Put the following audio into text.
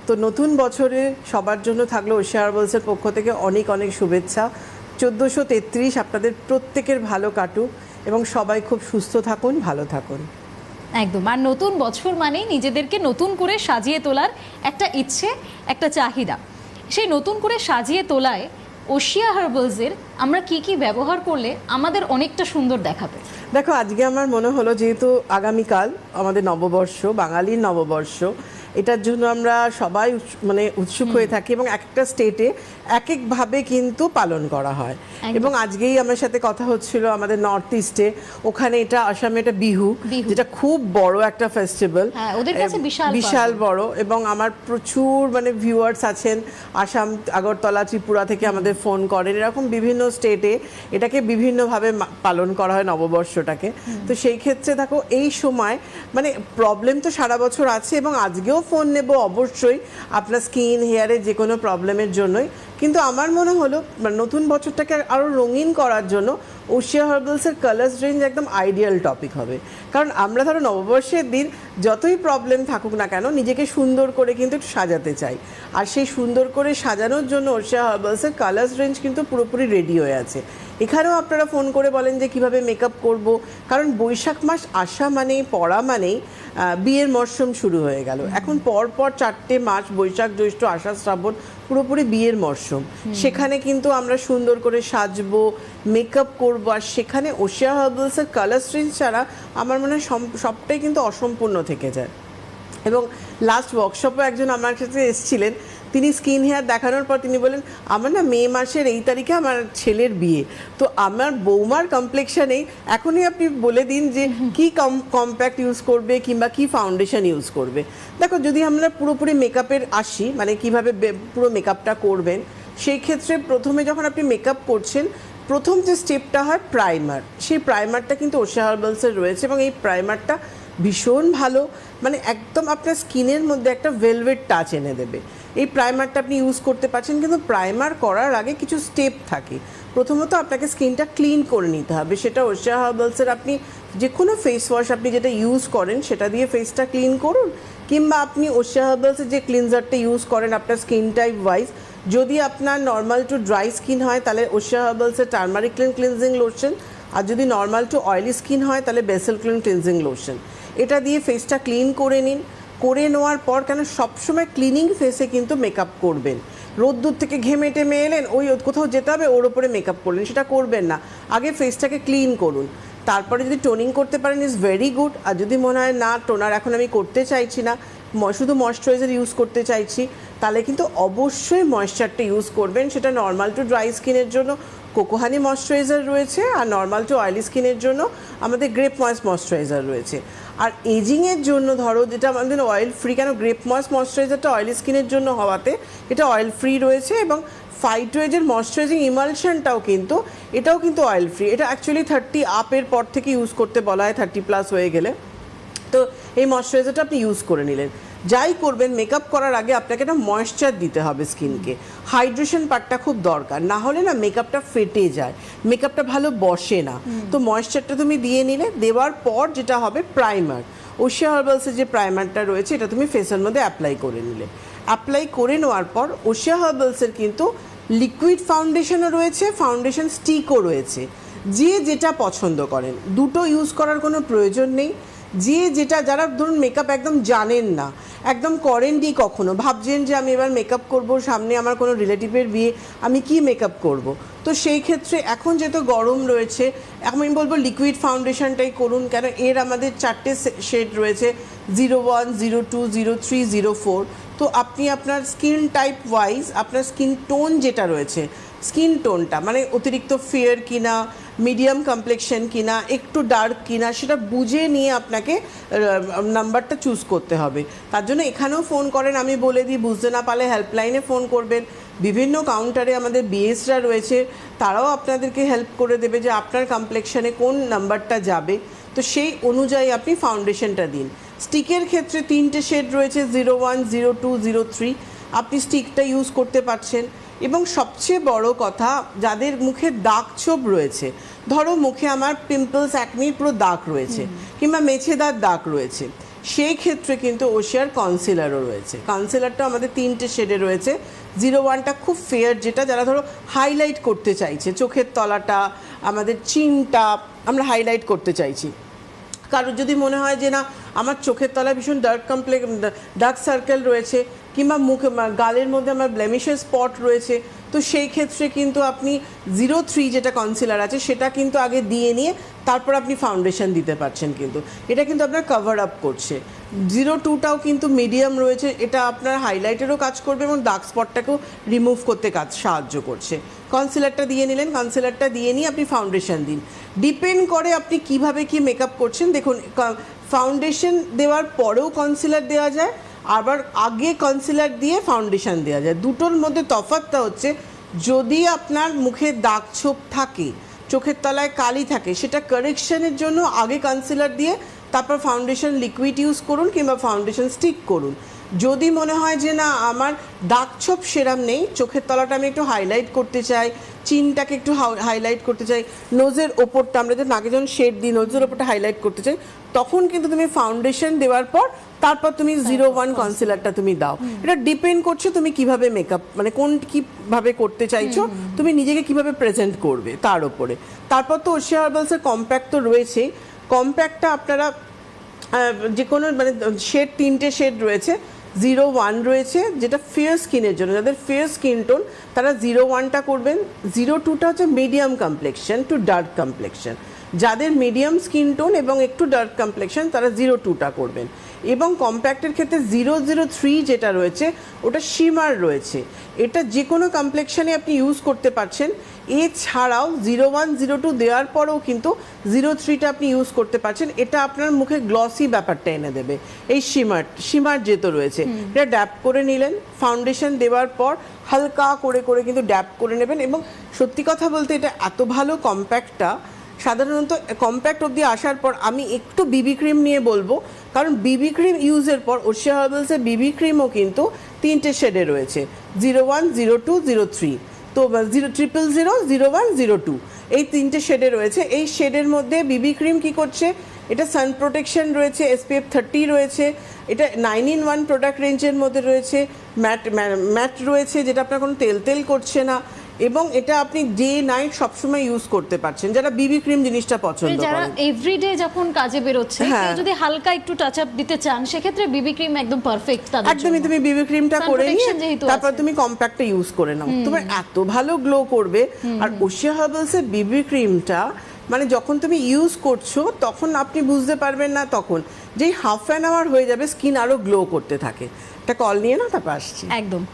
তো নতুন বছরে সবার জন্য থাকলো ওশিয়া হার্বালসের পক্ষ থেকে অনেক অনেক শুভেচ্ছা। 1433 আপনাদের প্রত্যেকের ভালো কাটুক এবং সবাই খুব সুস্থ থাকুন, ভালো থাকুন। একদম। আর নতুন বছর মানে নিজেদেরকে নতুন করে সাজিয়ে তোলার একটা ইচ্ছে, একটা চাহিদা। সেই নতুন করে সাজিয়ে তোলায় ওশিয়া হার্বালসের আমরা কি কি ব্যবহার করলে আমাদের অনেকটা সুন্দর দেখাবে? দেখো, আজকে আমার মনে হলো যেহেতু আগামীকাল আমাদের নববর্ষ, বাঙালির নববর্ষ, এটার জন্য আমরা সবাই মানে উৎসুক হয়ে থাকি এবং একটা স্টেটে এক একভাবে কিন্তু পালন করা হয়। এবং আজকেই আমার সাথে কথা হচ্ছিল আমাদের নর্থ ইস্টে, ওখানে এটা আসামে এটা বিহু, যেটা খুব বড় একটা ফেস্টিভ্যাল, বিশাল বড়। এবং আমার প্রচুর মানে ভিউয়ার্স আছেন আসাম, আগরতলা, ত্রিপুরা থেকে আমাদের ফোন করেন। এরকম বিভিন্ন স্টেটে এটাকে বিভিন্নভাবে পালন করা হয় নববর্ষটাকে। তো সেই ক্ষেত্রে দেখো, এই সময় মানে প্রবলেম তো সারা বছর আছে এবং আজকেও ফোন নেব অবশ্যই আপনার স্কিন হেয়ারের যে কোনো প্রবলেমের জন্যই। কিন্তু আমার মনে হলো নতুন বছরটাকে আরও রঙিন করার জন্য ওশিয়া হার্বালসের কালার্স রেঞ্জ একদম আইডিয়াল টপিক হবে। কারণ আমরা ধরো নববর্ষের দিন যতই প্রবলেম থাকুক না কেন, নিজেকে সুন্দর করে কিন্তু একটু সাজাতে চাই। আর সেই সুন্দর করে সাজানোর জন্য ওশিয়া হার্বালসের কালার্স রেঞ্জ কিন্তু পুরোপুরি রেডি হয়ে আছে। এখানেও আপনারা ফোন করে বলেন যে কিভাবে মেকআপ করব, কারণ বৈশাখ মাস আসা মানেই, পড়া মানেই বিয়ের মরশুম শুরু হয়ে গেল। এখন পরপর 4টে মাস, বৈশাখ, জ্যৈষ্ঠ, আষাঢ়, শ্রাবণ, পুরোপুরি বিয়ের মরশুম। সেখানে কিন্তু আমরা সুন্দর করে সাজবো, মেকআপ করবো, আর সেখানে ওশিয়া হার্বালসের কালার রেঞ্জ ছাড়া আমার মনে হয় সবটাই কিন্তু অসম্পূর্ণ থেকে যায়। এবং লাস্ট ওয়ার্কশপে একজন আমার কাছে এসেছিলেন, তিনি স্কিন হেয়ার দেখানোর পর তিনি বলেন, আমার না মে মাসের এই তারিখে আমার ছেলের বিয়ে, তো আমার বৌমার কমপ্লেক্সানেই এখনই আপনি বলে দিন যে কি কম্প্যাক্ট ইউজ করবে কিংবা কি ফাউন্ডেশন ইউজ করবে। দেখো, যদি আমরা পুরোপুরি মেকআপের আসি, মানে কিভাবে পুরো মেকআপটা করবেন, সেই ক্ষেত্রে প্রথমে যখন আপনি মেকআপ করছেন, প্রথম যে স্টেপটা হয় প্রাইমার, সেই প্রাইমারটা কিন্তু ওশিয়া হার্বালসের রয়েছে এবং এই প্রাইমারটা ভীষণ ভালো, মানে একদম আপনার স্কিনের মধ্যে একটা ভেলভেট টাচ এনে দেবে। এই প্রাইমারটা আপনি ইউজ করতে পারছেন, কিন্তু প্রাইমার করার আগে কিছু স্টেপ থাকে। প্রথমত আপনাকে স্কিনটা ক্লিন করে নিতে হবে, সেটা ওশিয়া হার্বালসের আপনি যে কোনো ফেস ওয়াশ আপনি যেটা ইউজ করেন সেটা দিয়ে ফেসটা ক্লিন করুন, কিংবা আপনি ওশিয়া হার্বালসের যে ক্লিনজারটা ইউজ করেন আপনার স্কিন টাইপ ওয়াইজ, যদি আপনার নর্মাল টু ড্রাই স্কিন হয় তাহলে ওশিয়া হার্বালসের টার্মারিক ক্লিনজিং লোশন, আর যদি নর্মাল টু অয়েলি স্কিন হয় তাহলে বেসেল ক্লিনজিং লোশন, এটা দিয়ে ফেসটা ক্লিন করে নিন। করে নেওয়ার পর, কেন সবসময় ক্লিনিং ফেসে কিন্তু মেকআপ করবেন। রোদ্দুর থেকে ঘেমে টেমে এলেন, ওই কোথাও যেতে হবে ওর ওপরে মেকআপ করলেন, সেটা করবেন না। আগে ফেসটাকে ক্লিন করুন, তারপরে যদি টোনিং করতে পারেন ইজ ভেরি গুড। আর যদি মনে হয় না টোনার এখন আমি করতে চাইছি না, শুধু ময়শ্চারাইজার ইউজ করতে চাইছি, তাহলে কিন্তু অবশ্যই ময়শ্চারটা ইউজ করবেন। সেটা নর্মাল টু ড্রাই স্কিনের জন্য কোকো হানি ময়শ্চারাইজার রয়েছে, আর নর্মাল টু অয়েলি স্কিনের জন্য আমাদের গ্রেপ ময়েস্ট ময়শ্চারাইজার রয়েছে। আর এজিংয়ের জন্য ধরো যেটা আমাদের অয়েল ফ্রি, কেন গ্রেপ ময়েস্ট ময়শ্চারাইজারটা অয়েলি স্কিনের জন্য হওয়াতে এটা অয়েল ফ্রি রয়েছে, এবং ফাইটোয়েজের ময়শ্চারাইজিং ইমালশনটাও কিন্তু এটাও কিন্তু অয়েল ফ্রি। এটা অ্যাকচুয়ালি 30 আপের পর থেকে ইউজ করতে বলা হয়, 30+ হয়ে গেলে। তো এই ময়শ্চারাইজারটা আপনি ইউজ করে নিলেন। যাই করবেন, মেকআপ করার আগে আপনাকে একটা ময়েশ্চার দিতে হবে স্কিনকে, হাইড্রেশন পার্টটা খুব দরকার, না হলে না মেকআপটা ফেটে যায়, মেকআপটা ভালো বসে না। তো ময়েশ্চারটা তুমি দিয়ে নিলে, দেওয়ার পর যেটা হবে প্রাইমার, ওশিয়া হার্বালসের যে প্রাইমারটা রয়েছে এটা তুমি ফেসের মধ্যে অ্যাপ্লাই করে নিলে। অ্যাপ্লাই করে নেওয়ার পর ওশিয়া হার্বালসের কিন্তু লিকুইড ফাউন্ডেশনও রয়েছে, ফাউন্ডেশন স্টিকও রয়েছে। যে যেটা পছন্দ করেন, দুটো ইউজ করার কোনো প্রয়োজন নেই। যে যেটা, যারা ধরুন মেকআপ একদম জানেন না, একদম করেননি কখনো, ভাবছেন যে আমি এবার মেকআপ করব, সামনে আমার কোনো রিলেটিভের বিয়ে, আমি কি মেকআপ করব, তো সেই ক্ষেত্রে এখন যেহেতু গরম রয়েছে, এখন আমি বলবো লিকুইড ফাউন্ডেশনটাই করুন। কেন এর আমাদের 4টে শেড রয়েছে, 01, 02, 03, 04। তো আপনি আপনার স্কিন টাইপ ওয়াইজ আপনার স্কিন টোন যেটা রয়েছে, স্কিন টোনটা মানে অতিরিক্ত ফেয়ার কিনা, মিডিয়াম কমপ্লেকশন কিনা, একটু ডার্ক কিনা, সেটা বুঝে নিয়ে আপনাকে নাম্বারটা চুজ করতে হবে। তার জন্য এখানেও ফোন করেন, আমি বলে দিই, বুঝতে না পারলে হেল্পলাইনে ফোন করবেন। বিভিন্ন কাউন্টারে আমাদের বিএসরা রয়েছে, তারাও আপনাদেরকে হেল্প করে দেবে যে আপনার কমপ্লেকশনে কোন নাম্বারটা যাবে। তো সেই অনুযায়ী আপনি ফাউন্ডেশনটা দিন। স্টিকের ক্ষেত্রে 3টে শেড রয়েছে, 01, 02, 03, আপনি স্টিকটা ইউজ করতে পারছেন। এবং সবচেয়ে বড় কথা, যাদের মুখে দাগ ছোপ রয়েছে, ধরো মুখে আমার পিম্পলস, অ্যাকনির পুরো দাগ রয়েছে, কিংবা মেছেদার দাগ রয়েছে, সেই ক্ষেত্রে কিন্তু ওশিয়ার কনসিলারও রয়েছে। কনসিলারটা আমাদের 3টে শেডে রয়েছে। 01টা খুব ফেয়ার, যেটা যারা ধরো হাইলাইট করতে চাইছে, চোখের তলাটা, আমাদের চিনটা আমরা হাইলাইট করতে চাইছি। কারোর যদি মনে হয় যে না আমার চোখের তলায় ভীষণ ডার্ক সার্কেল রয়েছে, কিংবা মুখে গালের মধ্যে আমার ব্লেমিশের স্পট রয়েছে, তো সেই ক্ষেত্রে কিন্তু আপনি 03 যেটা কনসিলার আছে সেটা কিন্তু আগে দিয়ে নিয়ে তারপর আপনি ফাউন্ডেশন দিতে পারছেন। কিন্তু এটা কিন্তু আপনার কভার আপ করছে। 02টাও কিন্তু মিডিয়াম রয়েছে, এটা আপনার হাইলাইটেরও কাজ করবে এবং ডার্ক স্পটটাকেও রিমুভ করতে সাহায্য করছে। কনসিলারটা দিয়ে নিলেন, কনসিলারটা দিয়ে নিয়ে আপনি ফাউন্ডেশন দিন। ডিপেন্ড করে আপনি কিভাবে কি মেকআপ করছেন। দেখুন, ফাউন্ডেশন দেওয়ার পরেও কনসিলার দেওয়া যায়, আবার আগে কনসিলার দিয়ে ফাউন্ডেশন দেওয়া যায়। দুটোর মধ্যে তফাৎটা হচ্ছে, যদি আপনার মুখে দাগ ছোপ থাকে, চোখের তলায় কালি থাকে, সেটা কারেকশনের জন্য আগে কনসিলার দিয়ে তারপর ফাউন্ডেশন লিকুইড ইউজ করুন কিংবা ফাউন্ডেশন স্টিক করুন। যদি মনে হয় যে না আমার দাগ ছোপ সেরাম নেই, চোখের তলাটা আমি একটু হাইলাইট করতে চাই, চিনটাকে একটু হাইলাইট করতে চাই, নোজের ওপরটা আমরা যে নাকে যখন শেড দিই নোজের ওপরটা হাইলাইট করতে চাই, তখন কিন্তু তুমি ফাউন্ডেশন দেওয়ার পর তারপর তুমি 01 কনসিলারটা তুমি দাও। এটা ডিপেন্ড করছে তুমি কিভাবে মেকআপ মানে কিভাবে করতে চাইছো, তুমি নিজেকে কিভাবে প্রেজেন্ট করবে তার উপরে। তারপর তো ওশিয়া হার্বালসের কম্প্যাক্ট তো রয়েছেই। কম্প্যাক্টটা আপনারা যে কোনো মানে শেড 3টে শেড রয়েছে। 01 রয়েছে যেটা ফেয়ার স্কিনের জন্য, যাদের ফেয়ার স্কিন টোন তারা 01টা করবেন। 02টা হচ্ছে medium complexion to dark complexion, যাদের মিডিয়াম স্কিন টোন এবং একটু ডার্ক কমপ্লেক্সন তারা 02টা করবেন। এবং কম্প্যাক্টের ক্ষেত্রে 003 যেটা রয়েছে ওটা শিমার রয়েছে, এটা যে কোনো কমপ্লেক্সনে আপনি ইউজ করতে পারছেন। এছাড়াও 01 02 দেওয়ার পরেও কিন্তু 03টা আপনি ইউজ করতে পারছেন। এটা আপনার মুখে গ্লসি ব্যাপারটা এনে দেবে। এই শিমার যেহেতু রয়েছে, এটা ড্যাপ করে নিলেন, ফাউন্ডেশন দেওয়ার পর হালকা করে করে কিন্তু ড্যাপ করে নেবেন। এবং সত্যি কথা বলতে এটা এত ভালো কম্প্যাক্টটা, সাধারণত কম্প্যাক্ট অবধি আসার পর আমি একটু বিবি ক্রিম নিয়ে বলবো, কারণ বিবি ক্রিম ইউজের পর ওশিয়া হার্বালসের বিবি ক্রিমও কিন্তু 3টে শেডে রয়েছে, 01 02 03। তো 000 01 02 এই 3টে শেডে রয়েছে। এই শেডের মধ্যে বিবি ক্রিম কি করছে, এটা সান প্রোটেকশন রয়েছে, SPF 30 রয়েছে, এটা 9-in-1 প্রোডাক্ট রেঞ্জের মধ্যে রয়েছে, ম্যাট রয়েছে যেটা আপনার কোনো তেল করছে না, এবং এটা আপনি ডে নাইট সবসময় ইউজ করতে পারছেন যারা বিবি ক্রিম জিনিসটা পছন্দ যারা করেন। এভরিডে যখন কাজে বেরোচ্ছে, হ্যাঁ। কেউ যদি হালকা একটু টাচ আপ দিতে চান সেক্ষেত্রে বিবি ক্রিম একদম পারফেক্ট তাদের জন্য। একদমই, তুমি বিবি ক্রিমটা Sun করে নিয়ে protection যেহেতু তারপর আছে। তুমি কম্প্যাক্টটা ইউজ করে নাও, তোমার এত ভালো গ্লো করবে। আর ওশিয়া হার্বালসের বিবি ক্রিমটা মানে যখন তুমি ইউজ করছো তখন আপনি বুঝতে পারবেন না, তখন যেই হাফ অ্যান আওয়ার হয়ে যাবে স্কিন আরো গ্লো করতে থাকে। একটা কল নিয়ে না, তারপর আসছি। একদম।